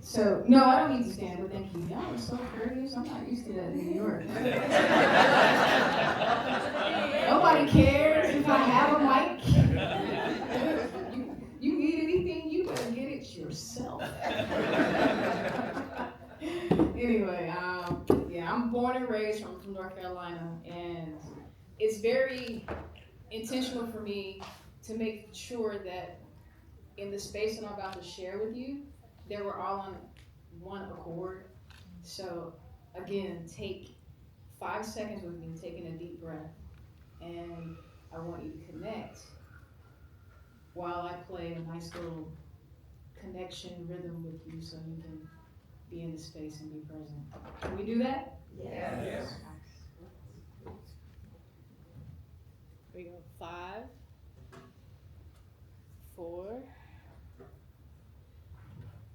So, no, I don't need to stand, but thank you. Y'all are so courteous. I'm not used to that in New York. Nobody cares if I have a mic. You need anything, you better get it yourself. Anyway, yeah, I'm born and raised from North Carolina, and it's very intentional for me to make sure that in the space that I'm about to share with you, that we're all on one accord. So again, take 5 seconds with me, taking a deep breath, and I want you to connect while I play a nice little connection rhythm with you so you can be in the space and be present. Can we do that? Yes. Here we go. 5, 4,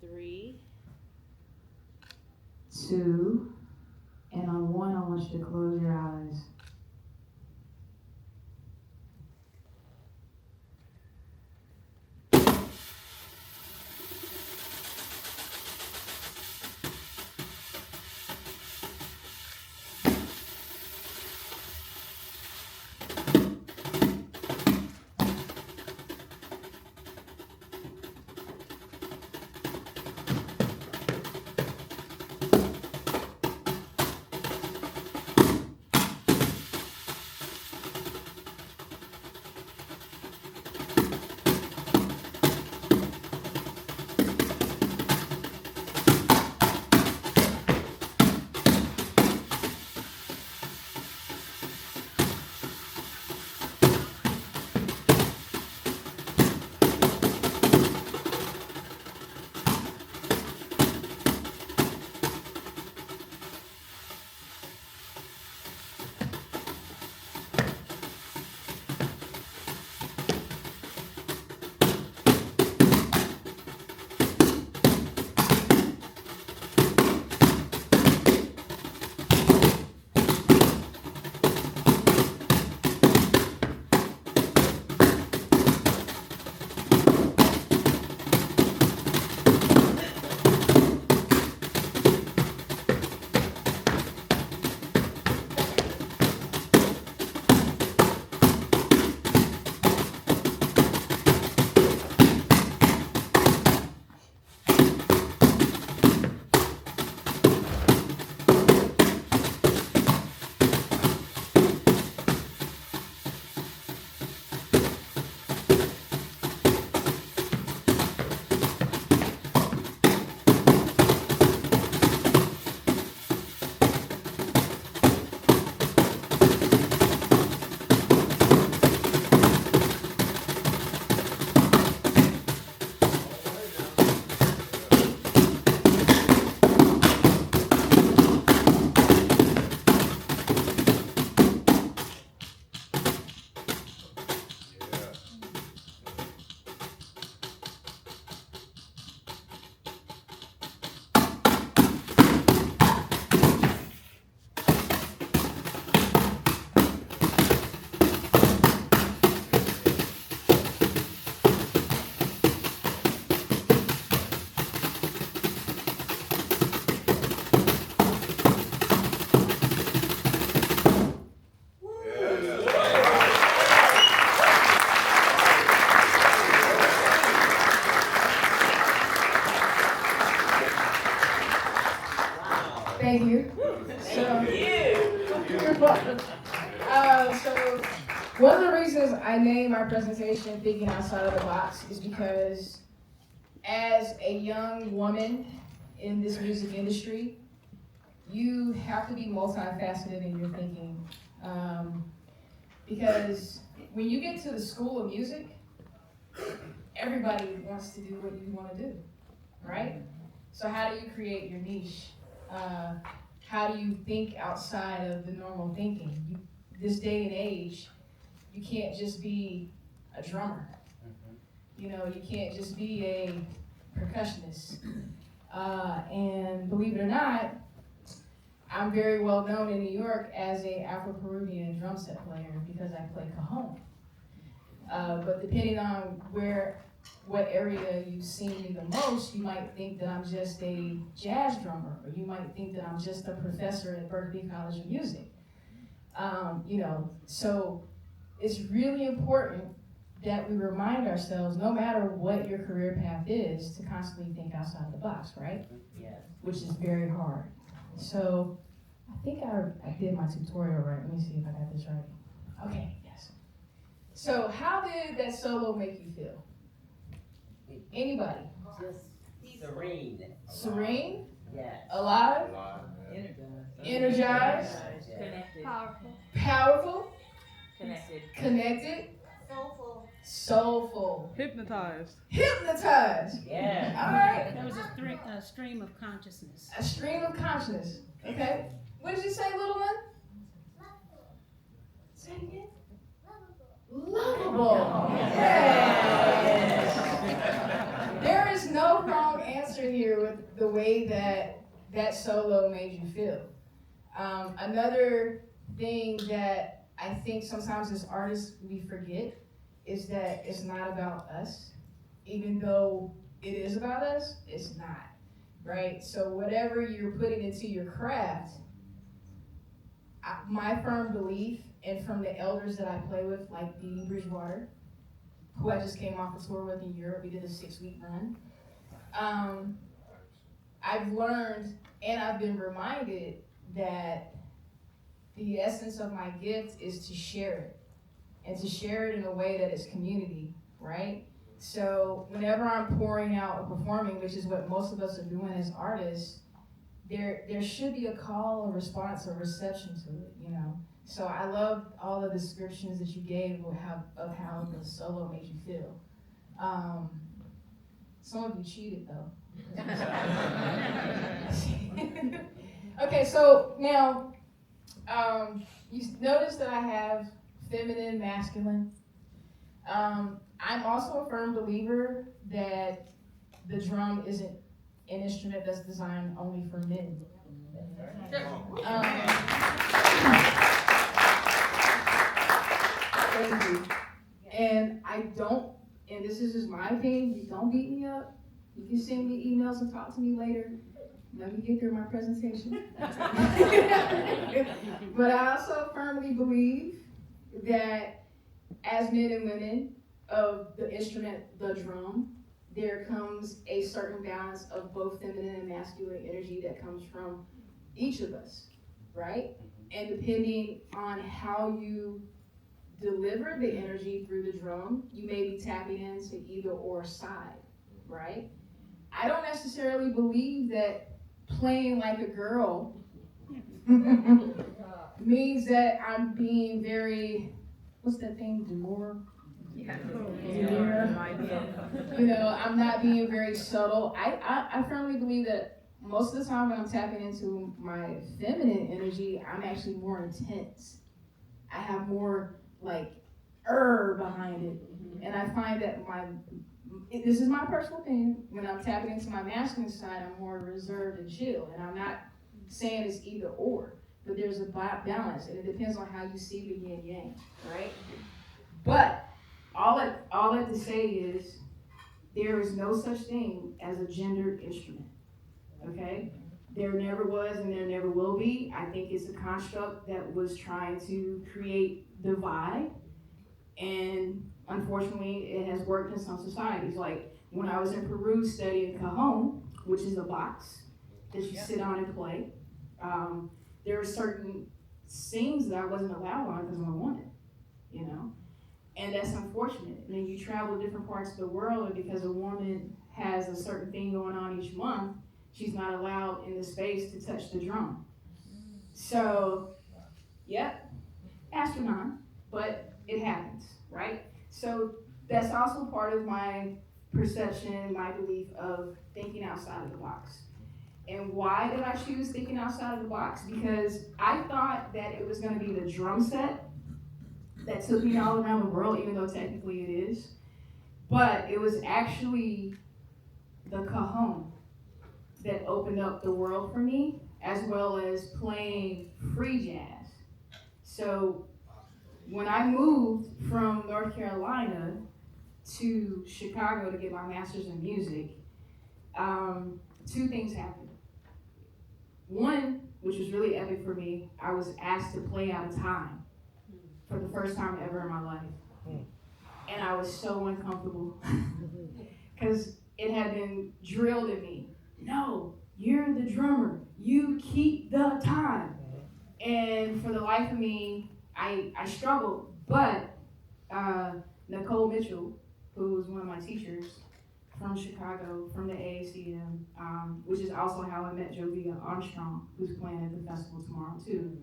3, 2, and on 1, I want you to close your eyes. Thank you. You're welcome. So one of the reasons I named my presentation Thinking Outside of the Box is because as a young woman in this music industry, you have to be multifaceted in your thinking. Because when you get to the school of music, everybody wants to do what you want to do, right? So how do you create your niche? How do you think outside of the normal thinking? This day and age, you can't just be a drummer. You know, you can't just be a percussionist. And believe it or not, I'm very well known in New York as a Afro-Peruvian drum set player because I play cajon. But depending on where what area you see me the most, you might think that I'm just a jazz drummer, or you might think that I'm just a professor at Berklee College of Music. So it's really important that we remind ourselves, no matter what your career path is, to constantly think outside the box, right? Yes. Which is very hard. So I think I did my tutorial right. Let me see if I got this right. Okay, yes. So how did that solo make you feel? Anybody? Just serene. Serene? Yes. Alive? Energized? Connected. Powerful? Connected. Soulful? Hypnotized. Yes. All right. There was a stream of consciousness. A stream of consciousness. Okay. What did you say, little one? Say it again. Lovable. Yes. There is no wrong answer here with the way that solo made you feel. Another thing that I think sometimes as artists we forget is that it's not about us. Even though it is about us, it's not, right? So whatever you're putting into your craft, my firm belief, and from the elders that I play with, like Dee Dee Bridgewater, who I just came off a tour with in Europe, we did a 6-week run. I've learned and I've been reminded that the essence of my gift is to share it, and to share it in a way that is community, right? So whenever I'm pouring out or performing, which is what most of us are doing as artists, there should be a call, a response, a reception to it, you know? So I love all the descriptions that you gave of how the solo made you feel. Some of you cheated though. Okay, so now, you notice that I have feminine, masculine. I'm also a firm believer that the drum isn't an instrument that's designed only for men. Thank you. And and this is just my opinion, you don't beat me up. You can send me emails and talk to me later. Let me get through my presentation. But I also firmly believe that as men and women of the instrument, the drum, there comes a certain balance of both feminine and masculine energy that comes from each of us, right? And depending on how you deliver the energy through the drum, you may be tapping into either or side, right? I don't necessarily believe that playing like a girl means that I'm being very, what's that thing, demure? Yeah. You know, I'm not being very subtle. I firmly believe that most of the time when I'm tapping into my feminine energy, I'm actually more intense. I have more like behind it. And I find that this is my personal opinion, when I'm tapping into my masculine side, I'm more reserved and chill. And I'm not saying it's either or, but there's a balance, and it depends on how you see the yin yang, right? But all that to say is there is no such thing as a gendered instrument, okay? There never was and there never will be. I think it's a construct that was trying to create divide, and unfortunately it has worked in some societies. Like when I was in Peru studying cajon, which is a box that you sit on and play, there were certain scenes that I wasn't allowed on because I'm a woman, you know? And that's unfortunate. And then you travel to different parts of the world, and because a woman has a certain thing going on each month, she's not allowed in the space to touch the drum. So, astronaut, but it happens, right? So that's also part of my perception, my belief of thinking outside of the box. And why did I choose thinking outside of the box? Because I thought that it was going to be the drum set that took me all around the world, even though technically it is. But it was actually the cajon that opened up the world for me, as well as playing free jazz. So when I moved from North Carolina, to Chicago to get my master's in music, two things happened. One, which was really epic for me, I was asked to play out of time for the first time ever in my life. And I was so uncomfortable because it had been drilled in me. No, you're the drummer. You keep the time. And for the life of me, I struggled. But Nicole Mitchell, who was one of my teachers from Chicago, from the AACM, which is also how I met Jovia Armstrong, who's playing at the festival tomorrow too.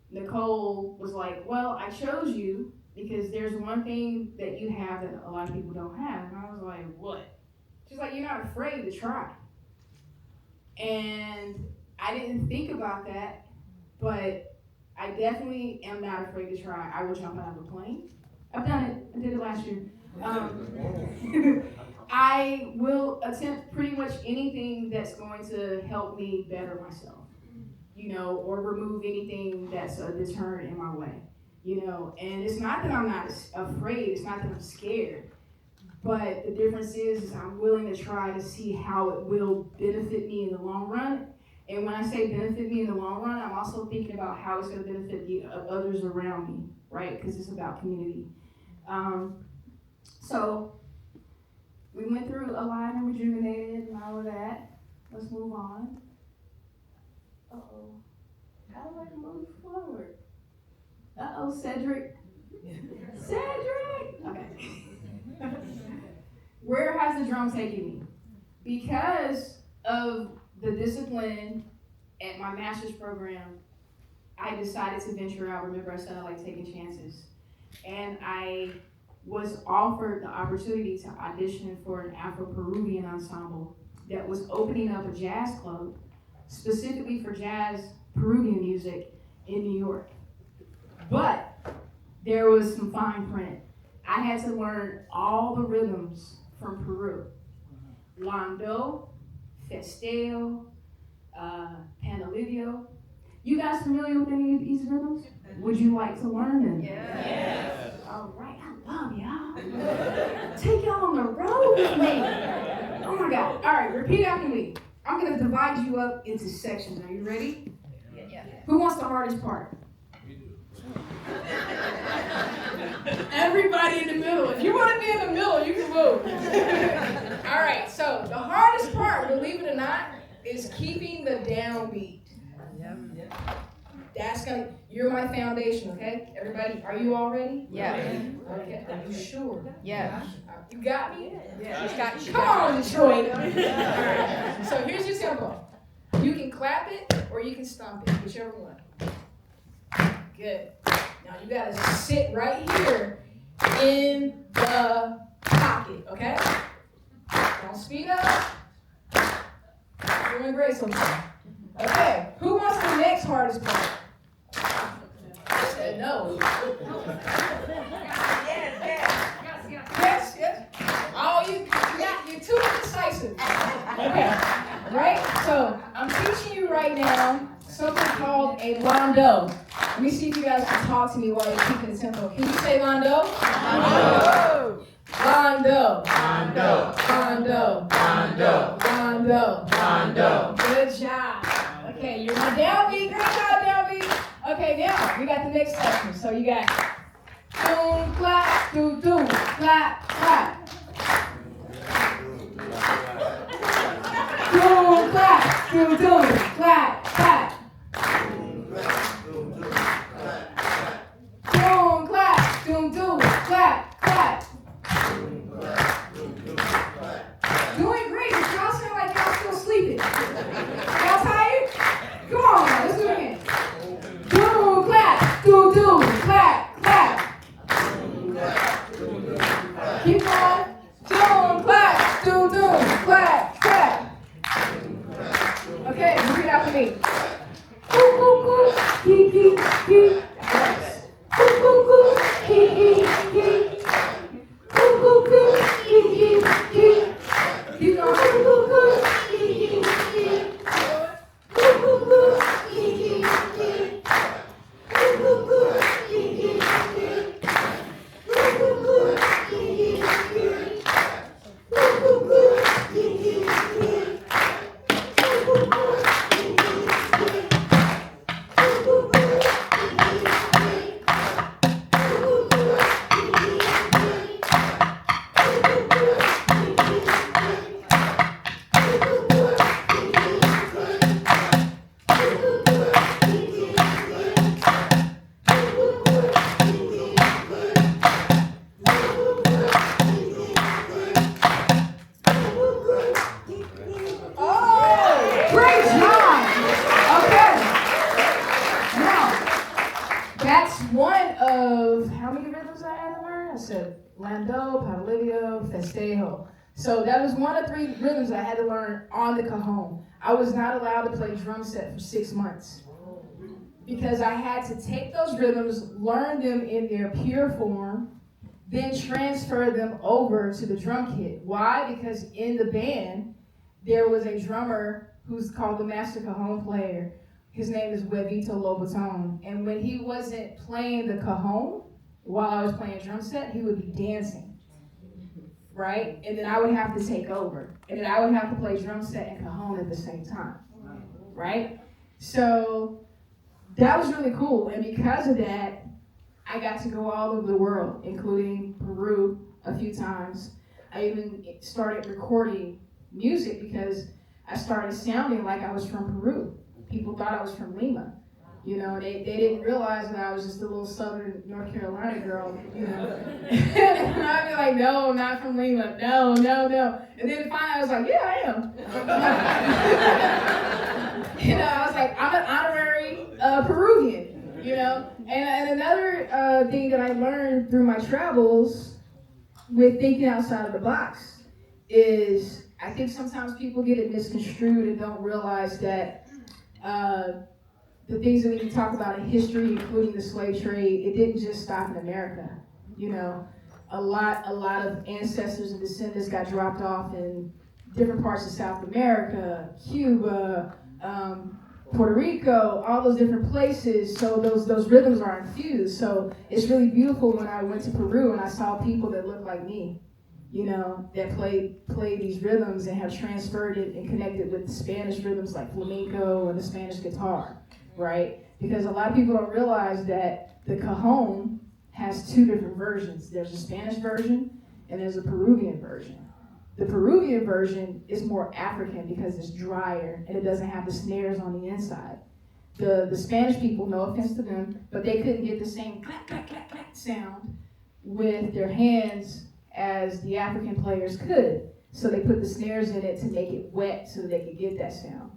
Nicole was like, well, I chose you because there's one thing that you have that a lot of people don't have. And I was like, what? She's like, you're not afraid to try. And I didn't think about that, but I definitely am not afraid to try. I will jump out of a plane. I've done it. I did it last year. I will attempt pretty much anything that's going to help me better myself, or remove anything that's a deterrent in my way, And it's not that I'm not afraid. It's not that I'm scared. But the difference is I'm willing to try to see how it will benefit me in the long run. And when I say benefit me in the long run, I'm also thinking about how it's going to benefit the others around me, right? Because it's about community. So we went through Alive and Rejuvenated and all of that. Let's move on. Uh-oh. How do I move forward? Uh-oh, Cedric. Cedric! Okay. Where has the drum taken me? Because of the discipline at my master's program, I decided to venture out. Remember, I said I like taking chances. And I was offered the opportunity to audition for an Afro-Peruvian ensemble that was opening up a jazz club specifically for jazz Peruvian music in New York. But there was some fine print. I had to learn all the rhythms from Peru. Lando, Festeo, Panalivio. You guys familiar with any of these rhythms? Would you like to learn them? Yes. All right, I love y'all. Take y'all on the road with me. Oh my God. All right, repeat after me. I'm gonna divide you up into sections. Are you ready? Yeah. Who wants the hardest part? Everybody in the middle. If you want to be in the middle, you can move. All right, so the hardest part, believe it or not, is keeping the downbeat. You're my foundation, okay? Everybody, are you all ready? Yeah. Okay, are you sure? Yeah. You got me? Yeah. Come on, Detroit. All right, so here's your tempo. You can clap it or you can stomp it, whichever one. Good. Now you gotta sit right here in the pocket, okay? Don't speed up. You're doing great so far. Okay, who wants the next hardest part? I said no. Yes. Oh, you're too indecisive. Okay, right? So I'm teaching you right now something called a rondo. Let me see if you guys can talk to me while you're keeping the tempo. Can you say rondo? Rondo. Rondo. Rondo. Rondo. Rondo. Rondo. Rondo. Good job. Okay, you're my downbeat. Great job, downbeat. Okay, now we got the next section. So you got doom, clap, doom, doom, clap, clap. Doom, clap, doom, doom, clap, clap. Doom, clap, doom, doom, clap, clap. Doing great. Y'all sound like y'all still sleeping. Y'all tired? Come on, let's do it again. Doom, clap, doom, doom, clap, clap. Keep going. Doom, clap, doom, doom, clap, clap. Okay, repeat after me. Coo, coo, coo, kee, kee, kee. Yes. Coo, coo, coo, kee, kee, kee. Coo, coo, coo, kee, kee, kee. Keep going. Coo, coo, coo, kee, kee, kee. Coo, coo, coo, kee, kee, kee. Coo, coo, coo, kee, kee, kee. Coo, coo, coo, said Lando, Padalivio, Festejo. So that was one of 3 rhythms I had to learn on the cajon. I was not allowed to play drum set for 6 months because I had to take those rhythms, learn them in their pure form, then transfer them over to the drum kit. Why? Because in the band, there was a drummer who's called the master cajon player. His name is Wevito Lobaton. And when he wasn't playing the cajon while I was playing drum set, he would be dancing, right? And then I would have to take over. And then I would have to play drum set and cajon at the same time, right? So that was really cool. And because of that, I got to go all over the world, including Peru a few times. I even started recording music because I started sounding like I was from Peru. People thought I was from Lima. You know, they didn't realize that I was just a little southern North Carolina girl, you know. And I'd be like, no, I'm not from Lima. No. And then finally I was like, yeah, I am. You know, I was like, I'm an honorary Peruvian, you know. And another thing that I learned through my travels with thinking outside of the box is I think sometimes people get it misconstrued and don't realize that the things that we can talk about in history, including the slave trade, it didn't just stop in America. You know, a lot of ancestors and descendants got dropped off in different parts of South America, Cuba, Puerto Rico, all those different places. So those rhythms are infused. So it's really beautiful when I went to Peru and I saw people that looked like me, you know, that played these rhythms and have transferred it and connected with the Spanish rhythms like flamenco and the Spanish guitar, right? Because a lot of people don't realize that the cajon has 2 different versions. There's a Spanish version and there's a Peruvian version. The Peruvian version is more African because it's drier and it doesn't have the snares on the inside. The Spanish people, no offense to them, but they couldn't get the same clack, clack, clack, clack sound with their hands as the African players could. So they put the snares in it to make it wet so that they could get that sound.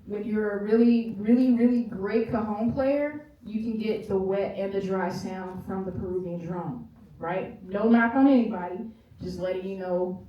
When you're a really, really, really great cajon player, you can get the wet and the dry sound from the Peruvian drum, right? No knock on anybody, just letting you know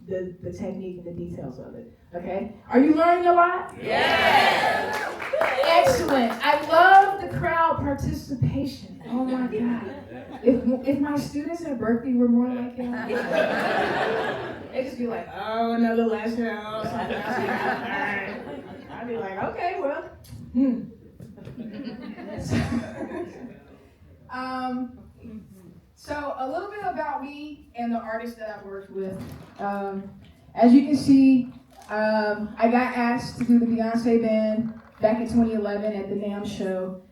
the technique and the details of it, okay? Are you learning a lot? Yes! Excellent. I love the crowd participation. Oh my God. If my students at Berkeley were more like that, they'd just be like, oh, another lesson. I'd be like, okay, well, So a little bit about me and the artists that I've worked with. As you can see, I got asked to do the Beyonce band back in 2011 at the NAMM show.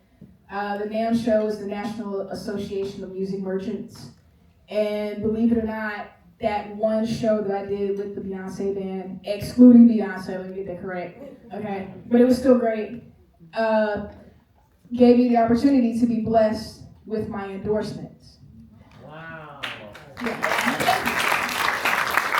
The NAMM show is the National Association of Music Merchants. And believe it or not, that one show that I did with the Beyonce band, excluding Beyonce, let me get that correct, okay? But it was still great. Gave me the opportunity to be blessed with my endorsements. Wow. Yeah.